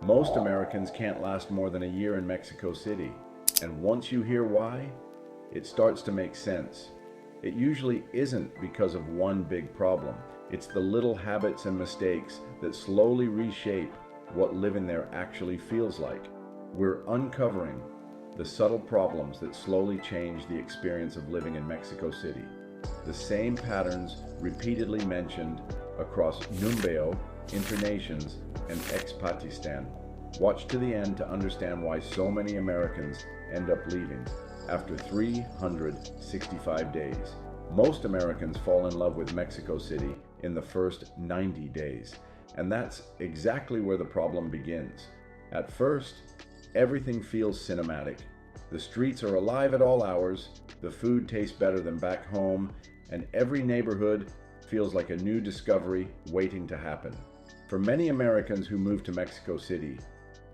Most Americans can't last more than a year in Mexico City, and once you hear why, it starts to make sense. It usually isn't because of one big problem. It's the little habits and mistakes that slowly reshape what living there actually feels like. We're uncovering the subtle problems that slowly change the experience of living in Mexico City. The same patterns repeatedly mentioned across Numbeo, Internations, and Expatistan. Watch to the end to understand why so many Americans end up leaving after 365 days. Most Americans fall in love with Mexico City in the first 90 days, and that's exactly where the problem begins. At first, everything feels cinematic. The streets are alive at all hours, the food tastes better than back home, and every neighborhood feels like a new discovery waiting to happen. For many Americans who move to Mexico City,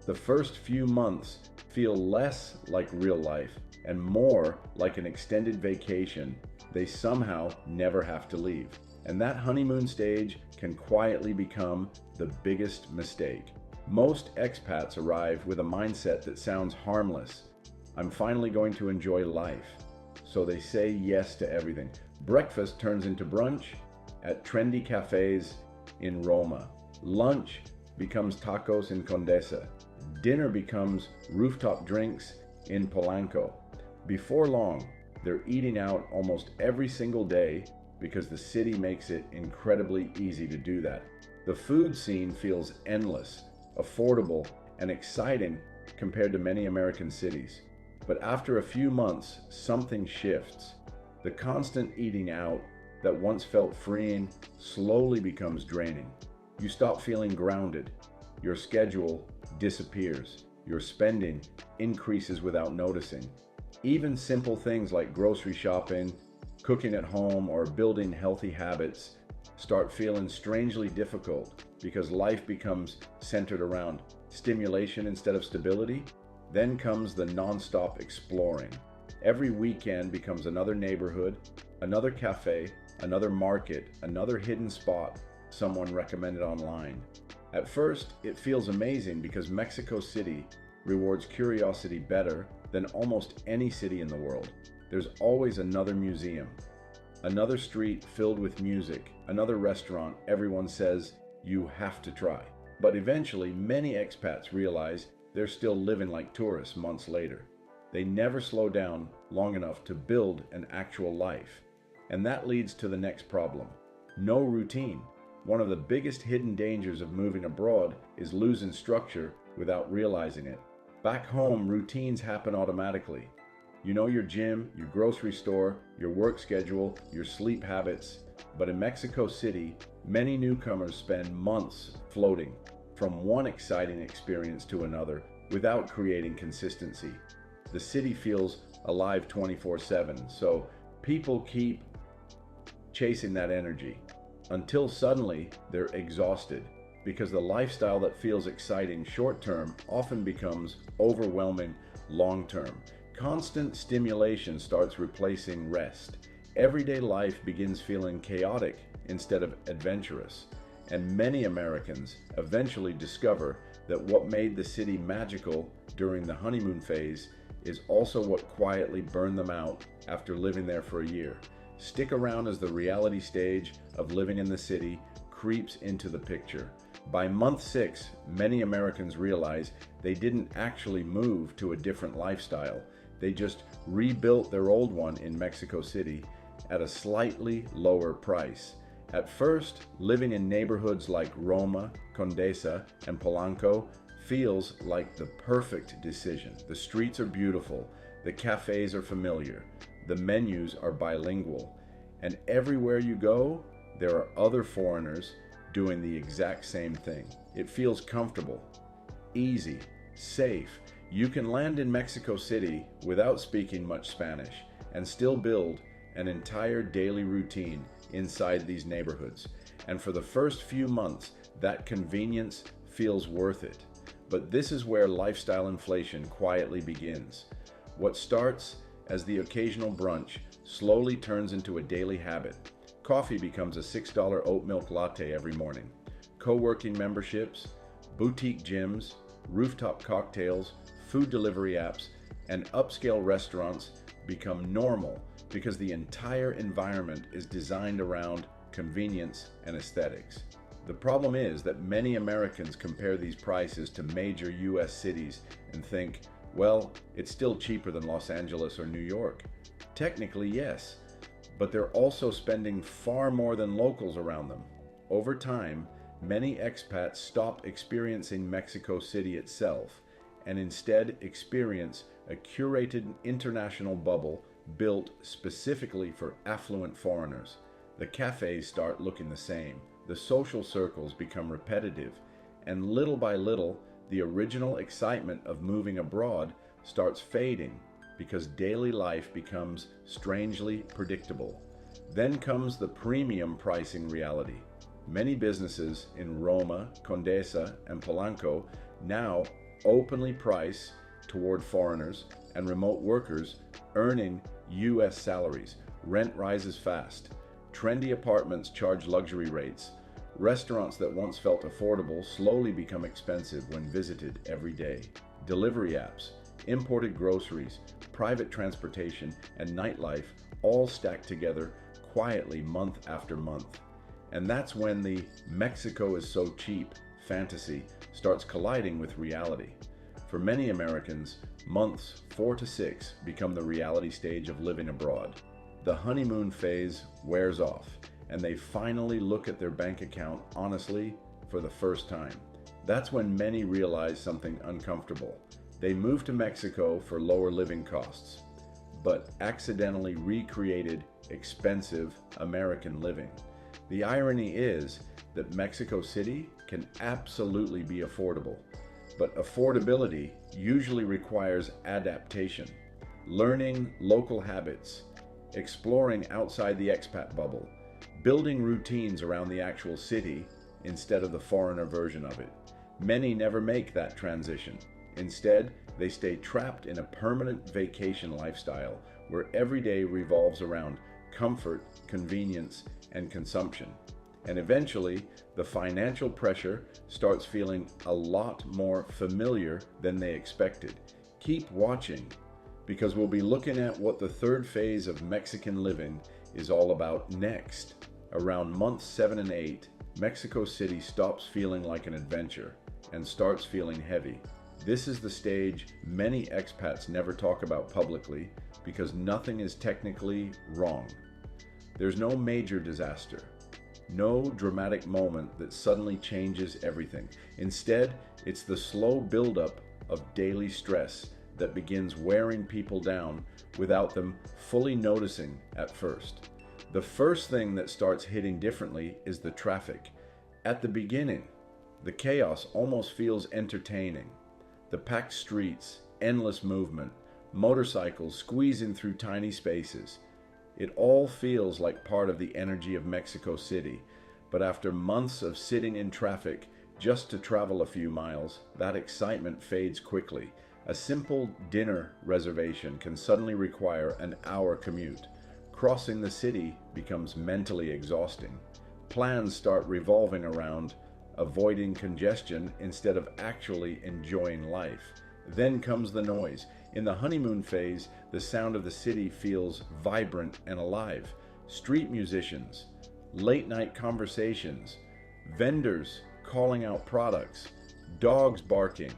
the first few months feel less like real life and more like an extended vacation they somehow never have to leave. And that honeymoon stage can quietly become the biggest mistake. Most expats arrive with a mindset that sounds harmless. I'm finally going to enjoy life. So they say yes to everything. Breakfast turns into brunch at trendy cafes in Roma. Lunch becomes tacos in Condesa. Dinner becomes rooftop drinks in Polanco. Before long, they're eating out almost every single day because the city makes it incredibly easy to do that. The food scene feels endless, affordable, and exciting compared to many American cities. But after a few months, something shifts. The constant eating out that once felt freeing slowly becomes draining. You stop feeling grounded. Your schedule disappears. Your spending increases without noticing. Even simple things like grocery shopping, cooking at home, or building healthy habits start feeling strangely difficult because life becomes centered around stimulation instead of stability. Then comes the non-stop exploring. Every weekend becomes another neighborhood, another cafe, another market, another hidden spot someone recommended online. At first, it feels amazing because Mexico City rewards curiosity better than almost any city in the world. There's always another museum, another street filled with music, another restaurant everyone says you have to try. But eventually, many expats realize they're still living like tourists months later. They never slow down long enough to build an actual life. And that leads to the next problem: no routine. One of the biggest hidden dangers of moving abroad is losing structure without realizing it. Back home, routines happen automatically. You know your gym, your grocery store, your work schedule, your sleep habits. But in Mexico City, many newcomers spend months floating from one exciting experience to another without creating consistency. The city feels alive 24/7, so people keep chasing that energy until suddenly they're exhausted, because the lifestyle that feels exciting short-term often becomes overwhelming long-term. Constant stimulation starts replacing rest. Everyday life begins feeling chaotic instead of adventurous. And many Americans eventually discover that what made the city magical during the honeymoon phase is also what quietly burned them out after living there for a year. Stick around as the reality stage of living in the city creeps into the picture. By month 6, many Americans realize they didn't actually move to a different lifestyle. They just rebuilt their old one in Mexico City at a slightly lower price. At first, living in neighborhoods like Roma, Condesa, and Polanco feels like the perfect decision. The streets are beautiful, the cafes are familiar, the menus are bilingual, and everywhere you go, there are other foreigners doing the exact same thing. It feels comfortable, easy, safe. You can land in Mexico City without speaking much Spanish and still build an entire daily routine inside these neighborhoods. And for the first few months, that convenience feels worth it. But this is where lifestyle inflation quietly begins. What starts as the occasional brunch slowly turns into a daily habit. Coffee becomes a $6 oat milk latte every morning. Co-working memberships, boutique gyms, rooftop cocktails, food delivery apps, and upscale restaurants become normal because the entire environment is designed around convenience and aesthetics. The problem is that many Americans compare these prices to major US cities and think, well, it's still cheaper than Los Angeles or New York. Technically, yes, but they're also spending far more than locals around them. Over time, many expats stop experiencing Mexico City itself and instead experience a curated international bubble built specifically for affluent foreigners. The cafes start looking the same, the social circles become repetitive, and little by little, the original excitement of moving abroad starts fading because daily life becomes strangely predictable. Then comes the premium pricing reality. Many businesses in Roma, Condesa, and Polanco now openly price toward foreigners and remote workers earning US salaries. Rent rises fast. Trendy apartments charge luxury rates. Restaurants that once felt affordable slowly become expensive when visited every day. Delivery apps, imported groceries, private transportation, and nightlife all stack together quietly month after month. And that's when the "Mexico is so cheap" fantasy starts colliding with reality. For many Americans, months 4 to 6 become the reality stage of living abroad. The honeymoon phase wears off, and they finally look at their bank account honestly for the first time. That's when many realize something uncomfortable. They moved to Mexico for lower living costs, but accidentally recreated expensive American living. The irony is that Mexico City can absolutely be affordable, but affordability usually requires adaptation, learning local habits, exploring outside the expat bubble, building routines around the actual city instead of the foreigner version of it. Many never make that transition. Instead, they stay trapped in a permanent vacation lifestyle where every day revolves around comfort, convenience, and consumption. And eventually, the financial pressure starts feeling a lot more familiar than they expected. Keep watching, because we'll be looking at what the third phase of Mexican living is all about next. Around months 7 and 8, Mexico City stops feeling like an adventure and starts feeling heavy. This is the stage many expats never talk about publicly because nothing is technically wrong. There's no major disaster, no dramatic moment that suddenly changes everything. Instead, it's the slow buildup of daily stress that begins wearing people down without them fully noticing at first. The first thing that starts hitting differently is the traffic. At the beginning, the chaos almost feels entertaining. The packed streets, endless movement, motorcycles squeezing through tiny spaces. It all feels like part of the energy of Mexico City, but after months of sitting in traffic just to travel a few miles, that excitement fades quickly. A simple dinner reservation can suddenly require an hour commute. Crossing the city becomes mentally exhausting. Plans start revolving around avoiding congestion instead of actually enjoying life. Then comes the noise. In the honeymoon phase, the sound of the city feels vibrant and alive. Street musicians, late night conversations, vendors calling out products, dogs barking,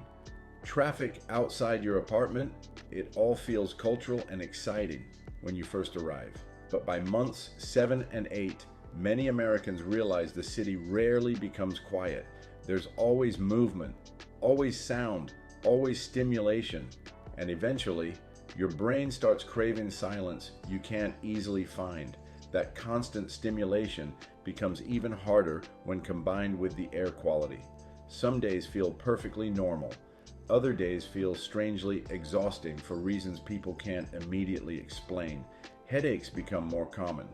traffic outside your apartment. It all feels cultural and exciting when you first arrive. But by months 7 and 8, many Americans realize the city rarely becomes quiet. There's always movement, always sound, always stimulation, and eventually, your brain starts craving silence you can't easily find. That constant stimulation becomes even harder when combined with the air quality. Some days feel perfectly normal. Other days feel strangely exhausting for reasons people can't immediately explain. Headaches become more common.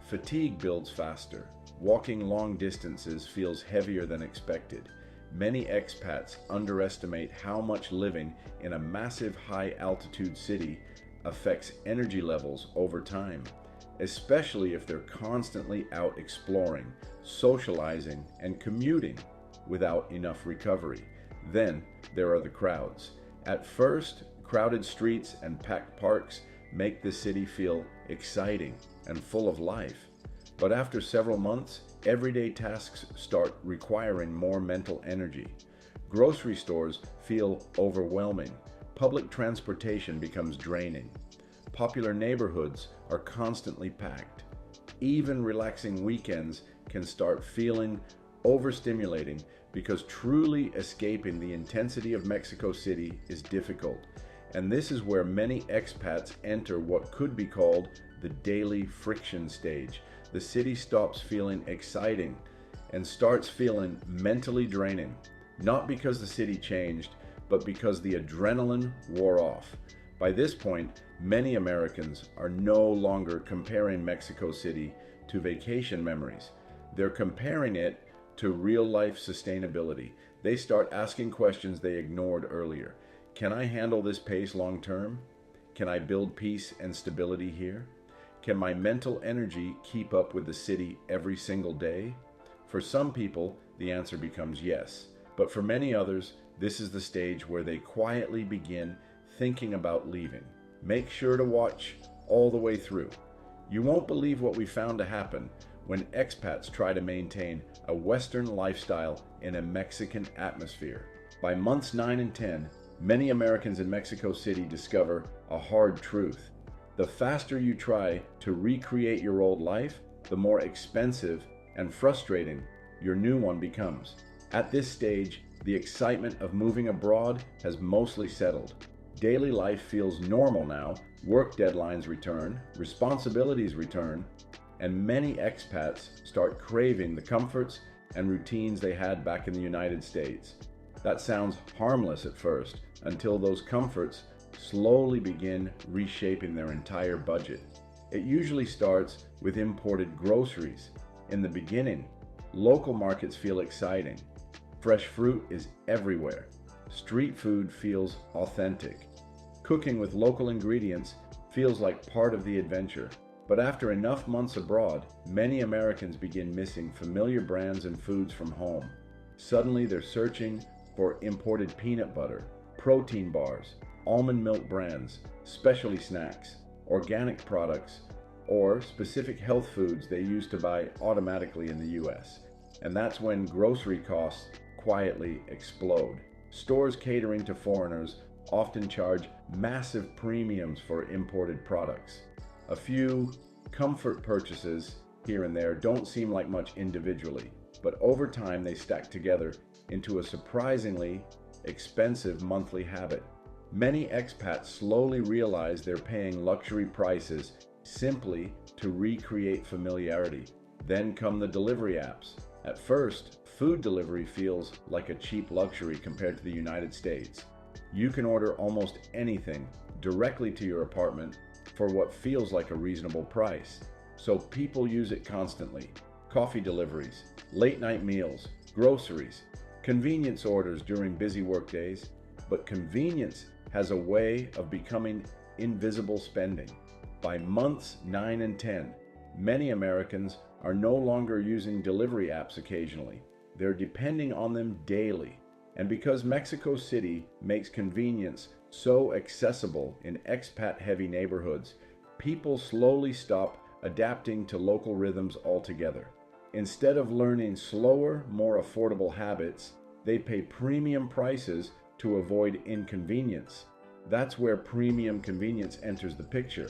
Fatigue builds faster. Walking long distances feels heavier than expected. Many expats underestimate how much living in a massive high-altitude city affects energy levels over time, especially if they're constantly out exploring, socializing, and commuting without enough recovery. Then there are the crowds. At first, crowded streets and packed parks make the city feel exciting and full of life. But after several months, everyday tasks start requiring more mental energy. Grocery stores feel overwhelming. Public transportation becomes draining. Popular neighborhoods are constantly packed. Even relaxing weekends can start feeling overstimulating because truly escaping the intensity of Mexico City is difficult. And this is where many expats enter what could be called the daily friction stage. The city stops feeling exciting and starts feeling mentally draining, not because the city changed, but because the adrenaline wore off. By this point, many Americans are no longer comparing Mexico City to vacation memories. They're comparing it to real-life sustainability. They start asking questions they ignored earlier. Can I handle this pace long-term? Can I build peace and stability here? Can my mental energy keep up with the city every single day? For some people, the answer becomes yes. But for many others, this is the stage where they quietly begin thinking about leaving. Make sure to watch all the way through. You won't believe what we found to happen when expats try to maintain a Western lifestyle in a Mexican atmosphere. By months 9 and 10, many Americans in Mexico City discover a hard truth. The faster you try to recreate your old life, the more expensive and frustrating your new one becomes. At this stage, the excitement of moving abroad has mostly settled. Daily life feels normal now, work deadlines return, responsibilities return, and many expats start craving the comforts and routines they had back in the United States. That sounds harmless at first, until those comforts slowly begin reshaping their entire budget. It usually starts with imported groceries. In the beginning, local markets feel exciting. Fresh fruit is everywhere. Street food feels authentic. Cooking with local ingredients feels like part of the adventure. But after enough months abroad, many Americans begin missing familiar brands and foods from home. Suddenly they're searching for imported peanut butter, protein bars, almond milk brands, specialty snacks, organic products, or specific health foods they used to buy automatically in the US. And that's when grocery costs quietly explode. Stores catering to foreigners often charge massive premiums for imported products. A few comfort purchases here and there don't seem like much individually, but over time they stack together into a surprisingly expensive monthly habit. Many expats slowly realize they're paying luxury prices simply to recreate familiarity. Then come the delivery apps. At first, food delivery feels like a cheap luxury compared to the United States. You can order almost anything directly to your apartment for what feels like a reasonable price. So people use it constantly. Coffee deliveries, late night meals, groceries, convenience orders during busy work days. But convenience has a way of becoming invisible spending. By months 9 and 10, many Americans are no longer using delivery apps occasionally. They're depending on them daily. And because Mexico City makes convenience so accessible in expat-heavy neighborhoods, people slowly stop adapting to local rhythms altogether. Instead of learning slower, more affordable habits, they pay premium prices to avoid inconvenience. That's where premium convenience enters the picture.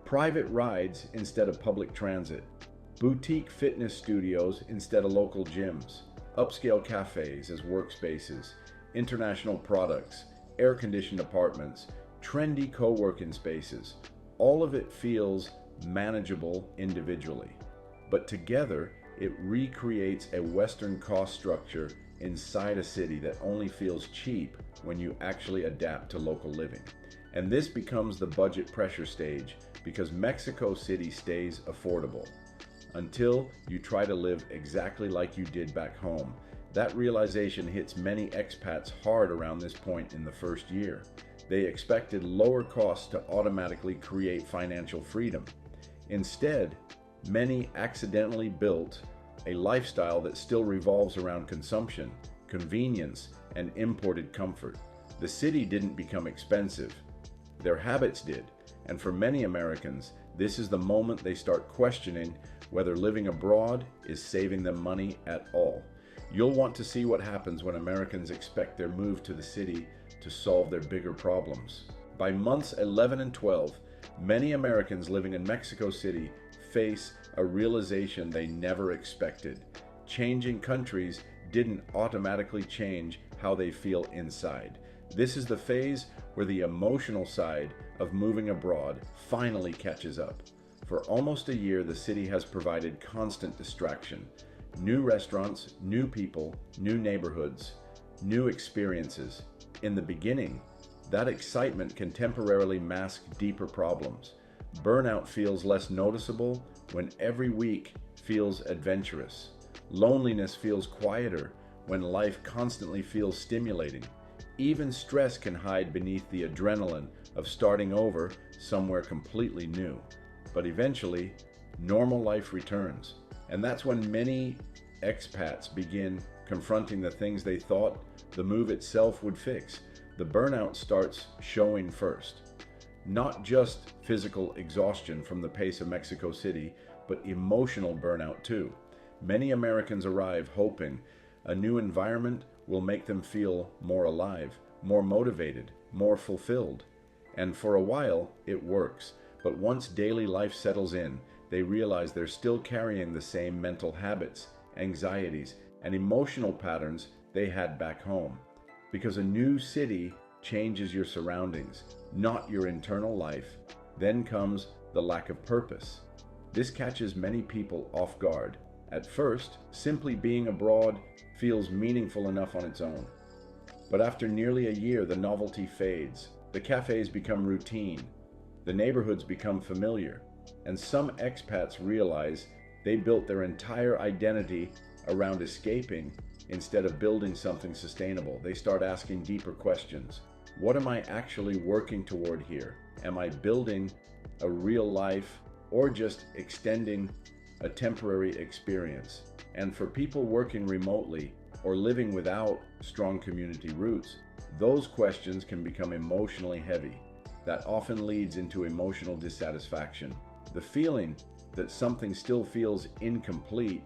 Private rides instead of public transit, boutique fitness studios instead of local gyms, upscale cafes as workspaces, international products, air-conditioned apartments, trendy co-working spaces. All of it feels manageable individually, but together it recreates a Western cost structure inside a city that only feels cheap when you actually adapt to local living. And this becomes the budget pressure stage because Mexico City stays affordable until you try to live exactly like you did back home. That realization hits many expats hard around this point in the first year. They expected lower costs to automatically create financial freedom. Instead, many accidentally built a lifestyle that still revolves around consumption, convenience, and imported comfort. The city didn't become expensive. Their habits did. And for many Americans, this is the moment they start questioning whether living abroad is saving them money at all. You'll want to see what happens when Americans expect their move to the city to solve their bigger problems. By months 11 and 12, many Americans living in Mexico City face a realization they never expected. Changing countries didn't automatically change how they feel inside. This is the phase where the emotional side of moving abroad finally catches up. For almost a year, the city has provided constant distraction. New restaurants, new people, new neighborhoods, new experiences. In the beginning, that excitement can temporarily mask deeper problems. Burnout feels less noticeable when every week feels adventurous. Loneliness feels quieter when life constantly feels stimulating. Even stress can hide beneath the adrenaline of starting over somewhere completely new. But eventually, normal life returns. And that's when many expats begin confronting the things they thought the move itself would fix. The burnout starts showing first. Not just physical exhaustion from the pace of Mexico City, but emotional burnout too. Many Americans arrive hoping a new environment will make them feel more alive, more motivated, more fulfilled. And for a while, it works. But once daily life settles in, they realize they're still carrying the same mental habits, anxieties, and emotional patterns they had back home. Because a new city changes your surroundings, not your internal life. Then comes the lack of purpose. This catches many people off guard. At first, simply being abroad feels meaningful enough on its own. But after nearly a year, the novelty fades. The cafes become routine. The neighborhoods become familiar. And some expats realize they built their entire identity around escaping instead of building something sustainable. They start asking deeper questions. What am I actually working toward here? Am I building a real life or just extending a temporary experience? And for people working remotely or living without strong community roots, those questions can become emotionally heavy. That often leads into emotional dissatisfaction. The feeling that something still feels incomplete,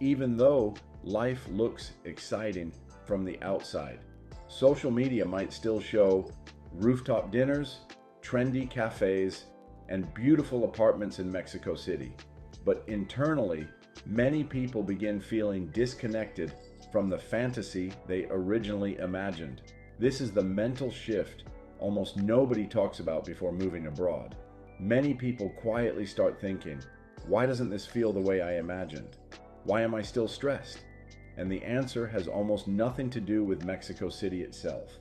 even though life looks exciting from the outside. Social media might still show rooftop dinners, trendy cafes, and beautiful apartments in Mexico City. But internally, many people begin feeling disconnected from the fantasy they originally imagined. This is the mental shift almost nobody talks about before moving abroad. Many people quietly start thinking, why doesn't this feel the way I imagined? Why am I still stressed? And the answer has almost nothing to do with Mexico City itself.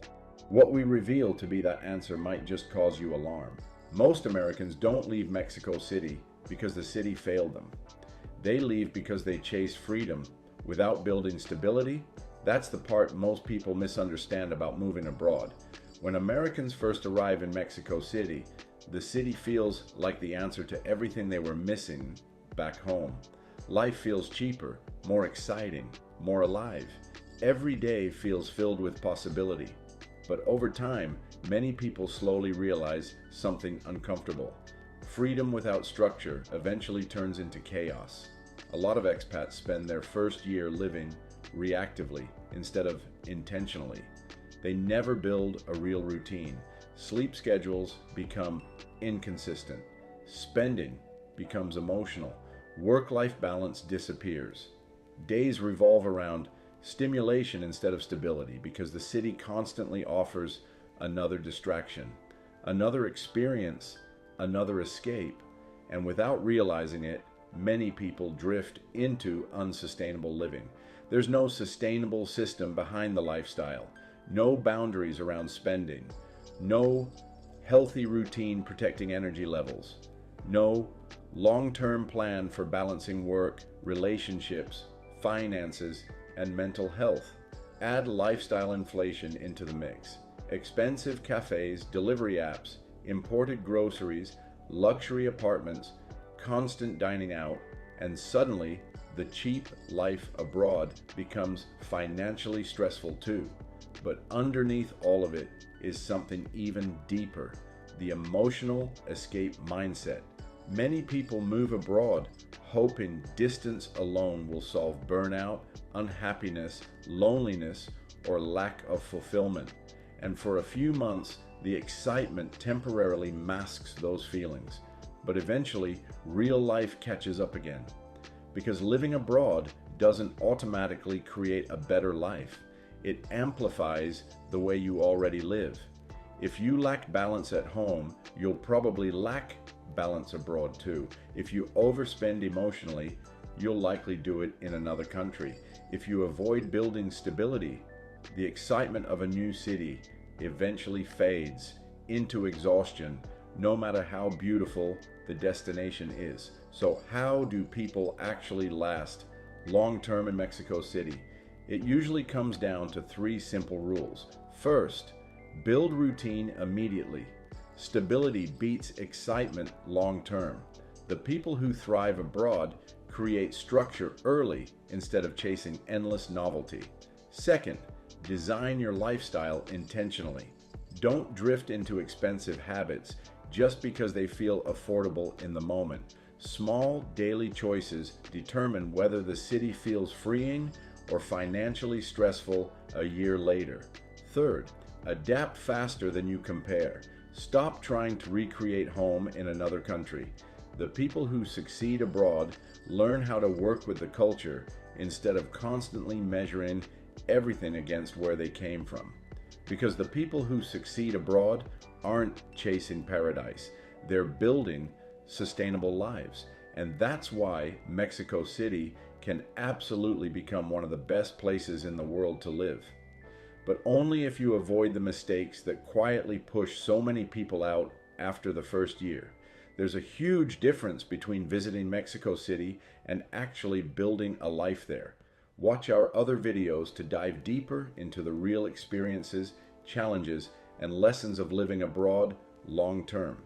What we reveal to be that answer might just cause you alarm. Most Americans don't leave Mexico City because the city failed them. They leave because they chase freedom without building stability. That's the part most people misunderstand about moving abroad. When Americans first arrive in Mexico City, the city feels like the answer to everything they were missing back home. Life feels cheaper, more exciting, more alive. Every day feels filled with possibility. But over time, many people slowly realize something uncomfortable. Freedom without structure eventually turns into chaos. A lot of expats spend their first year living reactively instead of intentionally. They never build a real routine. Sleep schedules become inconsistent. Spending becomes emotional. Work-life balance disappears. Days revolve around stimulation instead of stability because the city constantly offers another distraction, another experience, another escape. And without realizing it, many people drift into unsustainable living. There's no sustainable system behind the lifestyle. No boundaries around spending, no healthy routine protecting energy levels, no long-term plan for balancing work, relationships, finances, and mental health. Add lifestyle inflation into the mix. Expensive cafes, delivery apps, imported groceries, luxury apartments, constant dining out, and suddenly the cheap life abroad becomes financially stressful too. But underneath all of it is something even deeper: the emotional escape mindset. Many people move abroad hoping distance alone will solve burnout, unhappiness, loneliness, or lack of fulfillment. And for a few months, the excitement temporarily masks those feelings. But eventually, real life catches up again. Because living abroad doesn't automatically create a better life. It amplifies the way you already live. If you lack balance at home, you'll probably lack balance abroad too. If you overspend emotionally, you'll likely do it in another country. If you avoid building stability, the excitement of a new city eventually fades into exhaustion, no matter how beautiful the destination is. So how do people actually last long-term in Mexico City? It usually comes down to three simple rules. First, build routine immediately. Stability beats excitement long-term. The people who thrive abroad create structure early instead of chasing endless novelty. Second, design your lifestyle intentionally. Don't drift into expensive habits just because they feel affordable in the moment. Small daily choices determine whether the city feels freeing or financially stressful a year later. Third, adapt faster than you compare. Stop trying to recreate home in another country. The people who succeed abroad learn how to work with the culture instead of constantly measuring everything against where they came from. Because the people who succeed abroad aren't chasing paradise. They're building sustainable lives. And that's why Mexico City can absolutely become one of the best places in the world to live. But only if you avoid the mistakes that quietly push so many people out after the first year. There's a huge difference between visiting Mexico City and actually building a life there. Watch our other videos to dive deeper into the real experiences, challenges, and lessons of living abroad long term.